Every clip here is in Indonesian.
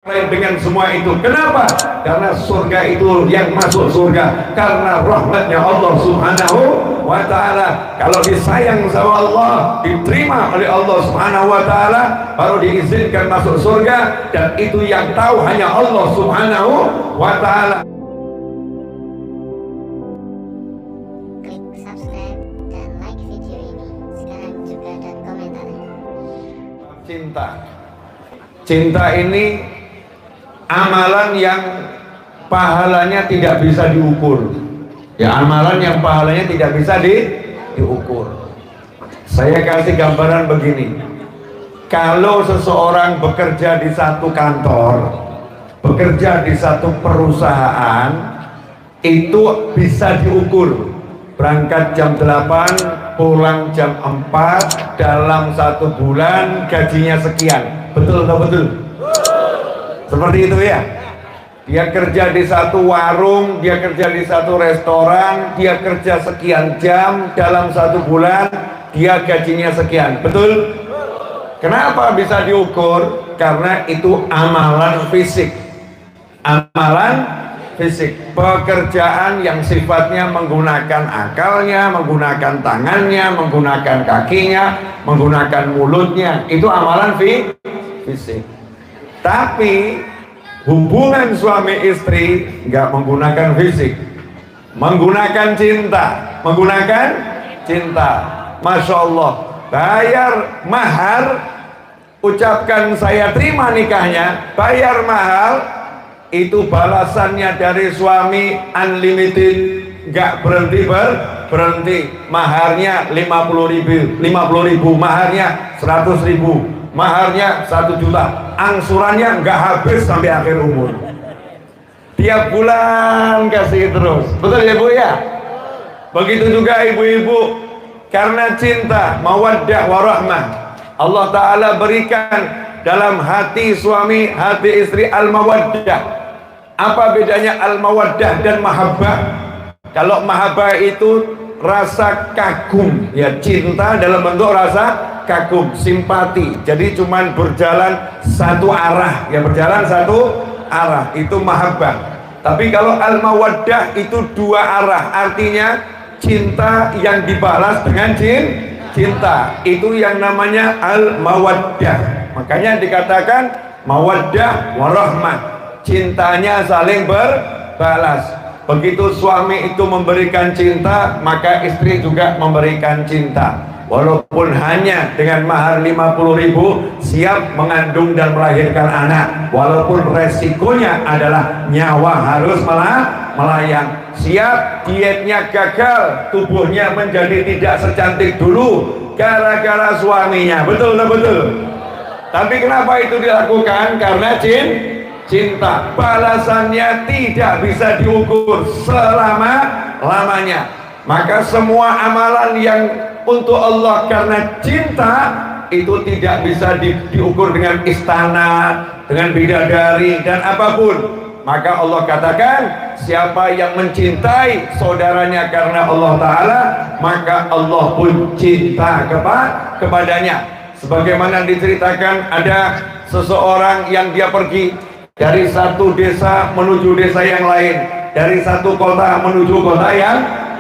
dengan semua itu. Kenapa? Karena surga itu yang masuk surga karena rahmatnya Allah Subhanahu wa ta'ala. Kalau disayang sama Allah, diterima oleh Allah Subhanahu wa ta'ala, baru diizinkan masuk surga, dan itu yang tahu hanya Allah Subhanahu wa ta'ala. Klik subscribe dan like video ini sekarang juga, dan komentar. Cinta ini amalan yang pahalanya tidak bisa diukur. Ya, amalan yang pahalanya tidak bisa diukur. Saya kasih gambaran begini. Kalau seseorang bekerja di satu kantor, bekerja di satu perusahaan, itu bisa diukur. Berangkat jam 8, pulang jam 4, dalam 1 bulan gajinya sekian. Betul atau betul? Seperti itu ya. Dia kerja di satu warung, dia kerja di satu restoran, dia kerja sekian jam, dalam 1 bulan dia gajinya sekian. Betul? Kenapa bisa diukur? Karena itu amalan fisik. Amalan fisik, pekerjaan yang sifatnya menggunakan akalnya, menggunakan tangannya, menggunakan kakinya, menggunakan mulutnya. Itu amalan fisik. Tapi hubungan suami istri nggak menggunakan fisik, menggunakan cinta, Masya Allah. Bayar mahar, ucapkan saya terima nikahnya, bayar mahal, itu balasannya dari suami unlimited, nggak berhenti. Maharnya 50.000, maharnya 100.000, maharnya 1 juta, angsurannya nggak habis sampai akhir umur. Tiap bulan kasih terus. Betul ya Bu ya? Begitu juga ibu-ibu, karena cinta, mawaddah warahmah, Allah Ta'ala berikan dalam hati suami, hati istri al-mawaddah. Apa bedanya al-mawaddah dan mahabbah? Kalau mahabbah itu rasa kagum, ya, cinta dalam bentuk rasa kagum, simpati. Jadi cuman berjalan satu arah, ya, berjalan satu arah, itu mahabbah. Tapi kalau al-mawaddah itu 2 arah, artinya cinta yang dibalas dengan cinta. Itu yang namanya al-mawaddah. Makanya dikatakan mawaddah warahmah, cintanya saling berbalas. Begitu suami itu memberikan cinta, maka istri juga memberikan cinta. Walaupun hanya dengan mahar 50.000 siap mengandung dan melahirkan anak, walaupun resikonya adalah nyawa harus melayang, siap dietnya gagal, tubuhnya menjadi tidak secantik dulu gara-gara suaminya. Betul. Tapi kenapa itu dilakukan? Karena cinta. Balasannya tidak bisa diukur selama-lamanya. Maka semua amalan yang untuk Allah karena cinta itu tidak bisa diukur dengan istana, dengan bidadari dan apapun. Maka Allah katakan, siapa yang mencintai saudaranya karena Allah Ta'ala, maka Allah pun cinta kepadanya. Sebagaimana diceritakan, ada seseorang yang dia pergi dari satu desa menuju desa yang lain, dari satu kota menuju kota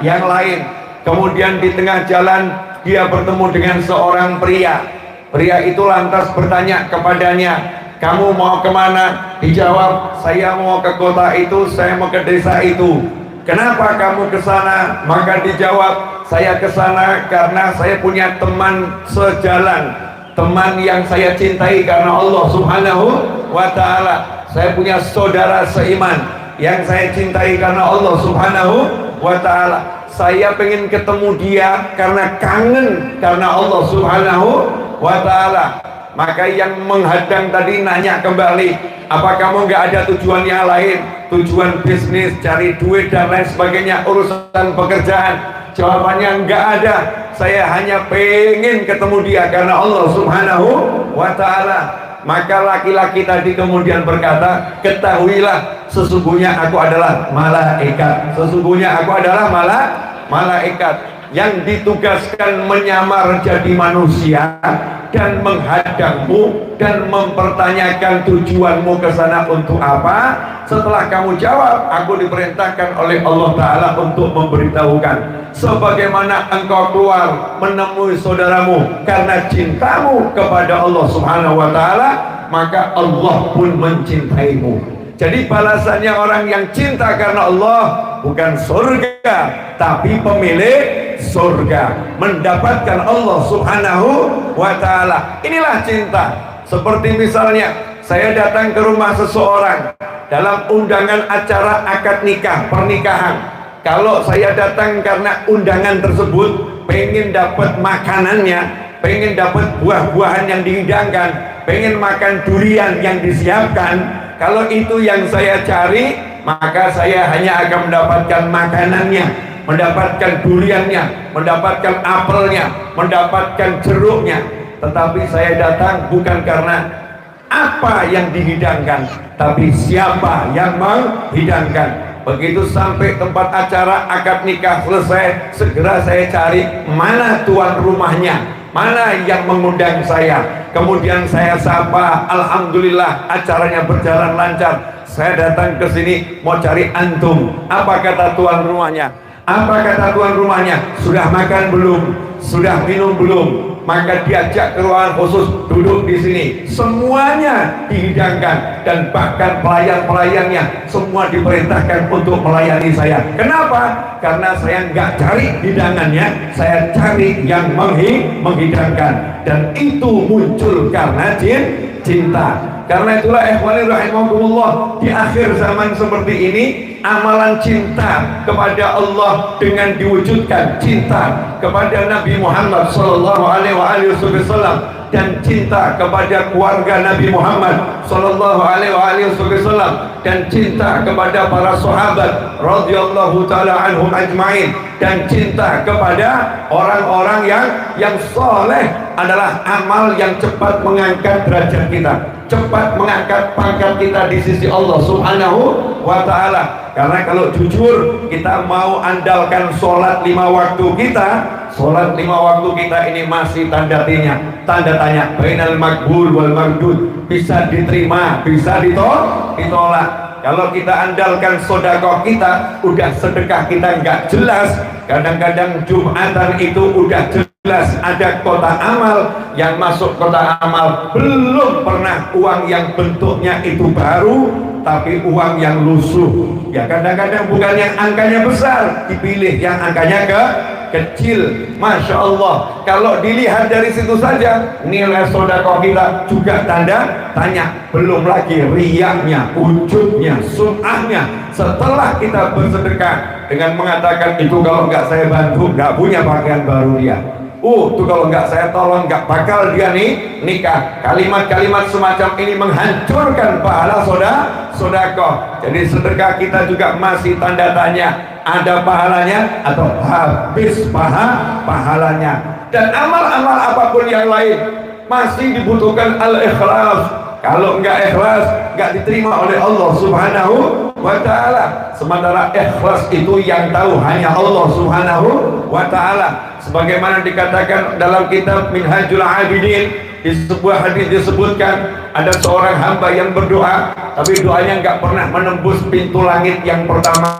yang lain. Kemudian di tengah jalan dia bertemu dengan seorang pria. Pria itu lantas bertanya kepadanya, kamu mau kemana? Dijawab, saya mau ke kota itu, saya mau ke desa itu. Kenapa kamu ke sana? Maka dijawab, saya ke sana karena saya punya teman sejalan, teman yang saya cintai karena Allah Subhanahu wa ta'ala. Saya punya saudara seiman yang saya cintai karena Allah Subhanahu wa ta'ala. Saya pengen ketemu dia karena kangen karena Allah Subhanahu wa ta'ala. Maka yang menghadang tadi nanya kembali, apa kamu nggak ada tujuan yang lain, tujuan bisnis, cari duit dan lain sebagainya, urusan pekerjaan? Jawabannya nggak ada, saya hanya pengen ketemu dia karena Allah Subhanahu wa ta'ala. Maka laki-laki tadi kemudian berkata, ketahuilah sesungguhnya aku adalah malaikat, sesungguhnya aku adalah malaikat. yang ditugaskan menyamar jadi manusia dan menghadangmu dan mempertanyakan tujuanmu ke sana untuk apa. Setelah kamu jawab, aku diperintahkan oleh Allah Ta'ala untuk memberitahukan sebagaimana engkau keluar menemui saudaramu karena cintamu kepada Allah Subhanahu wa Ta'ala, maka Allah pun mencintaimu. Jadi balasannya orang yang cinta karena Allah bukan surga, tapi pemilik surga, mendapatkan Allah Subhanahu wa Ta'ala. Inilah cinta. Seperti misalnya saya datang ke rumah seseorang dalam undangan acara akad nikah, pernikahan. Kalau saya datang karena undangan tersebut pengen dapat makanannya, pengen dapat buah-buahan yang dihidangkan, pengen makan durian yang disiapkan, kalau itu yang saya cari, maka saya hanya akan mendapatkan makanannya, mendapatkan duriannya, mendapatkan apelnya, mendapatkan jeruknya. Tetapi saya datang bukan karena apa yang dihidangkan, tapi siapa yang menghidangkan. Begitu sampai tempat acara akad nikah selesai, segera saya cari mana tuan rumahnya, mana yang mengundang saya. Kemudian saya sapa, alhamdulillah acaranya berjalan lancar. Saya datang ke sini mau cari antum. Apa kata tuan rumahnya? Apa kata tuan rumahnya? Sudah makan belum? Sudah minum belum? Maka diajak ke ruangan khusus, duduk di sini. Semuanya dihidangkan dan bahkan pelayan-pelayannya semua diperintahkan untuk melayani saya. Kenapa? Karena saya nggak cari hidangannya, saya cari yang menghidangkan. Dan itu muncul karena cinta. Karena itulah ikhwani rahimakumullah, di akhir zaman seperti ini amalan cinta kepada Allah dengan diwujudkan cinta kepada Nabi Muhammad sallallahu alaihi wasallam dan cinta kepada keluarga Nabi Muhammad sallallahu alaihi wasallam dan cinta kepada para sahabat radhiyallahu taala anhum ajmain dan cinta kepada orang-orang yang soleh adalah amal yang cepat mengangkat derajat kita, cepat mengangkat pangkat kita di sisi Allah Subhanahu wa Ta'ala. Karena kalau jujur kita mau andalkan sholat 5 waktu kita, sholat 5 waktu kita ini masih tanda tanya bainal makbul wal mardud, bisa diterima, bisa ditolak. Kalau kita andalkan sedekah kita, udah sedekah kita nggak jelas. Kadang-kadang Jumatan itu udah jelas ada kotak amal, yang masuk kotak amal belum pernah uang yang bentuknya itu baru, tapi uang yang lusuh. Ya kadang-kadang bukan yang angkanya besar, dipilih yang angkanya kecil. Masya Allah, kalau dilihat dari situ saja nilai sedekah kita juga tanda tanya. Belum lagi riyaknya, ujubnya, sum'ahnya. Setelah kita bersedekah dengan mengatakan itu kalau nggak saya bantu nggak punya pakaian baru dia, itu kalau nggak saya tolong nggak bakal dia nikah. Kalimat-kalimat semacam ini menghancurkan pahala sedekah. Jadi sedekah kita juga masih tanda tanya, ada pahalanya atau habis pahalanya. Dan amal-amal apapun yang lain masih dibutuhkan al-ikhlas. Kalau nggak ikhlas nggak diterima oleh Allah Subhanahu wa Ta'ala. Sementara ikhlas itu yang tahu hanya Allah Subhanahu wa Ta'ala. Sebagaimana dikatakan dalam kitab Minhajul Abidin, di sebuah hadis disebutkan ada seorang hamba yang berdoa, tapi doanya nggak pernah menembus pintu langit yang pertama.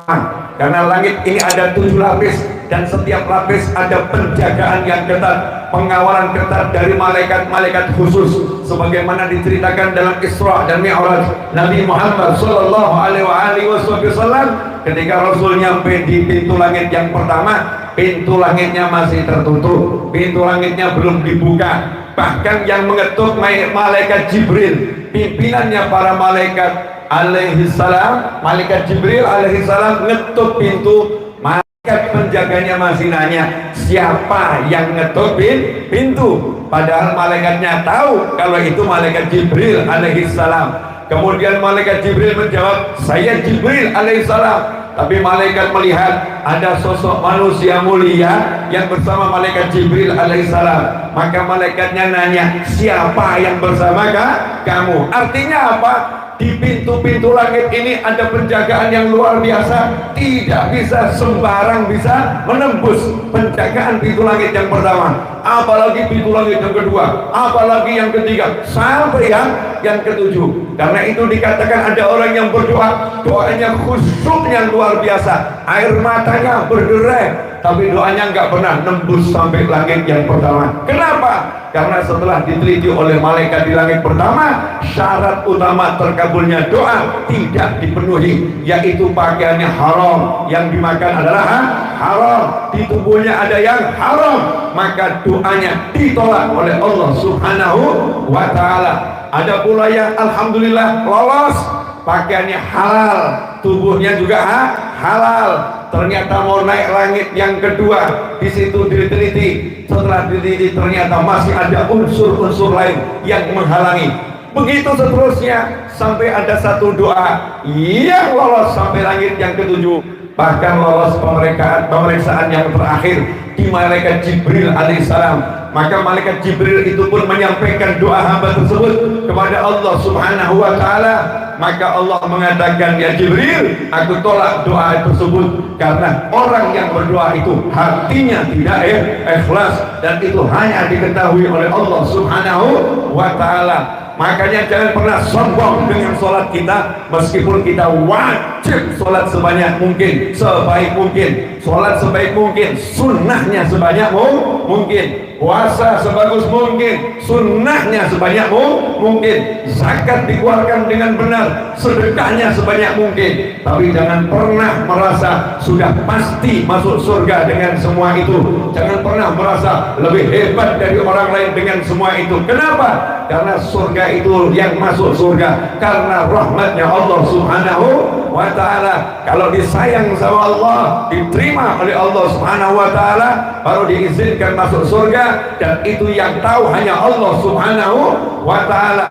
Karena langit ini ada 7 lapis dan setiap lapis ada penjagaan yang ketat, pengawalan ketat dari malaikat-malaikat khusus. Sebagaimana diceritakan dalam Isra dan Mi'raj Nabi Muhammad sallallahu alaihi wasallam, ketika Rasul nyampe di pintu langit yang pertama, pintu langitnya masih tertutup, pintu langitnya belum dibuka. Bahkan yang mengetuk malaikat Jibril, pimpinannya para malaikat alaihissalam, malaikat Jibril alaihissalam ngetuk pintu. Malaikat penjaganya masih nanya siapa yang ngetuk pintu, padahal malaikatnya tahu kalau itu malaikat Jibril alaihissalam. Kemudian malaikat Jibril menjawab, saya Jibril alaihissalam. Tapi malaikat melihat ada sosok manusia mulia yang bersama malaikat Jibril alaihissalam. Maka malaikatnya nanya, siapa yang bersama kamu? Artinya apa? Di pintu-pintu langit ini ada penjagaan yang luar biasa, tidak bisa sembarang bisa menembus penjagaan pintu langit yang pertama, apalagi pintu langit yang kedua, apalagi yang ketiga, sampai yang ketujuh. Karena itu dikatakan ada orang yang berdoa, doanya khusyuknya luar biasa, air matanya berderai, tapi doanya nggak pernah nembus sampai langit yang pertama. Kenapa? Karena setelah diteliti oleh malaikat di langit pertama, syarat utama terkabulnya doa tidak dipenuhi, yaitu pakaiannya haram, yang dimakan adalah haram, di tubuhnya ada yang haram, maka doanya ditolak oleh Allah Subhanahu wa ta'ala. Ada pula yang alhamdulillah lolos, pakaiannya halal, tubuhnya juga halal, ternyata mau naik langit yang kedua, di situ diteliti, setelah diteliti ternyata masih ada unsur-unsur lain yang menghalangi. Begitu seterusnya sampai ada satu doa yang lolos sampai langit yang ketujuh, bahkan lolos pemeriksaan yang terakhir di malaikat Jibril alaihissalam. Maka malaikat Jibril itu pun menyampaikan doa hamba tersebut kepada Allah Subhanahu wa ta'ala. Maka Allah mengatakan, ya Jibril, aku tolak doa tersebut karena orang yang berdoa itu hatinya tidak ikhlas, dan itu hanya diketahui oleh Allah Subhanahu wa ta'ala. Makanya jangan pernah sombong dengan sholat kita, meskipun kita wajib sholat sebanyak mungkin, sebaik mungkin, sholat sebaik mungkin, sunnahnya sebanyak mungkin, puasa sebagus mungkin, sunnahnya sebanyak mungkin, zakat dikeluarkan dengan benar, sedekahnya sebanyak mungkin. Tapi jangan pernah merasa sudah pasti masuk surga dengan semua itu. Jangan pernah merasa lebih hebat dari orang lain dengan semua itu. Kenapa? Karena surga itu yang masuk surga karena rahmatnya Allah Subhanahu wa ta'ala. Kalau disayang sama Allah, diterima oleh Allah Subhanahu wa ta'ala, baru diizinkan masuk surga, dan itu yang tahu hanya Allah Subhanahu wa ta'ala.